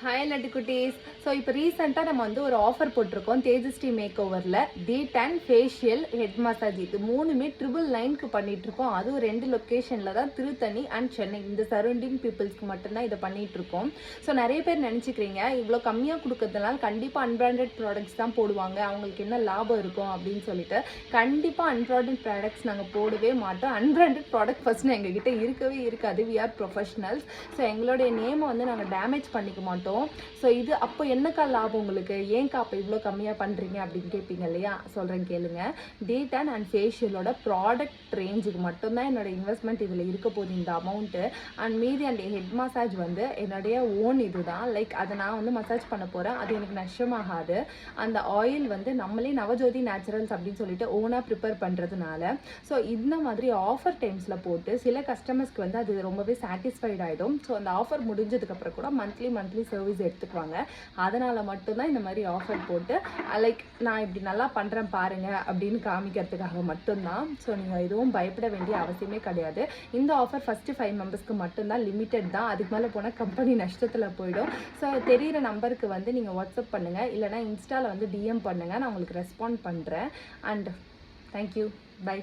Hi laddu குட்டீஸ். So இப்போ ரீசெண்டாக நம்ம வந்து ஒரு ஆஃபர் போட்டிருக்கோம் தேஜஸ்ரீ மேக் ஓவரில். டீட் அண்ட் ஃபேஷியல் ஹெட் மசாஜ் இது மூணுமே 999க்கு பண்ணிகிட்ருக்கோம். அதுவும் 2 லொக்கேஷனில் தான், திருத்தணி அண்ட் சென்னை. இந்த சரௌண்டிங் பீப்புள்ஸ்க்கு மட்டும்தான் இதை பண்ணிகிட்ருக்கோம். ஸோ நிறைய பேர் நினச்சிக்கிறீங்க இவ்வளோ கம்மியாக கொடுக்கறதுனால கண்டிப்பாக அன்பிராண்டட் ப்ராடக்ட்ஸ் தான் போடுவாங்க, அவங்களுக்கு என்ன லாபம் இருக்கும் அப்படின்னு சொல்லிட்டு. கண்டிப்பாக அன்பிராண்டட் ப்ராடக்ட்ஸ் நாங்கள் போடவே மாட்டோம். அன்பிராண்டட் ப்ராடக்ட் ஃபஸ்ட்டு எங்ககிட்ட இருக்கவே இருக்காது. We are professionals. ஸோ எங்களுடைய நேமை வந்து நாங்கள் டேமேஜ் பண்ணிக்க மாட்டோம். ஸோ இது அப்போ என்னக்கா லாபம் உங்களுக்கு, ஏன்க்கா அப்போ இவ்வளோ கம்மியாக பண்ணுறீங்க அப்படின்னு கேட்பீங்க இல்லையா? சொல்கிறேன் கேளுங்க. டீடான் அண்ட் ஃபேஷியலோட ப்ராடக்ட் ரேஞ்சுக்கு மட்டும்தான் என்னோட இன்வெஸ்ட்மெண்ட் இதில் இருக்க போகுது, இந்த அமௌண்ட்டு. அண்ட் மீதி அண்ட் ஹெட் மசாஜ் வந்து என்னுடைய ஓன் இது தான். லைக் அதை நான் வந்து மசாஜ் பண்ண போகிறேன், அது எனக்கு நஷ்டமாகாது. அந்த ஆயில் வந்து நம்மளே நவஜோதி நேச்சுரல்ஸ் அப்படின்னு சொல்லிட்டு ஓனாக ப்ரிப்பேர் பண்ணுறதுனால ஸோ இந்த மாதிரி ஆஃபர் டைம்ஸில் போட்டு சில கஸ்டமர்ஸ்க்கு வந்து அது ரொம்பவே சாட்டிஸ்ஃபைட் ஆகிடும். ஸோ அந்த ஆஃபர் முடிஞ்சதுக்கப்புறம் கூட மந்த்லி சர்வீஸ் எடுத்துக்குவாங்க. அதனால் மட்டும்தான் இந்த மாதிரி ஆஃபர் போட்டு லைக் நான் இப்படி நல்லா பண்ணுறேன் பாருங்க அப்படின்னு காமிக்கிறதுக்காக மட்டும்தான். ஸோ நீங்கள் எதுவும் பயப்பட வேண்டிய அவசியமே கிடையாது. இந்த ஆஃபர் ஃபஸ்ட்டு 5 மெம்பர்ஸ்க்கு மட்டும்தான், லிமிட்டட் தான். அதுக்கு மேலே போனால் கம்பெனி நஷ்டத்தில் போயிடும். ஸோ தெரிகிற நம்பருக்கு வந்து நீங்கள் வாட்ஸ்அப் பண்ணுங்கள், இல்லைனா இன்ஸ்டாவில் வந்து டிஎம் பண்ணுங்கள், நான் உங்களுக்கு ரெஸ்பாண்ட் பண்ணுறேன். And thank you, by.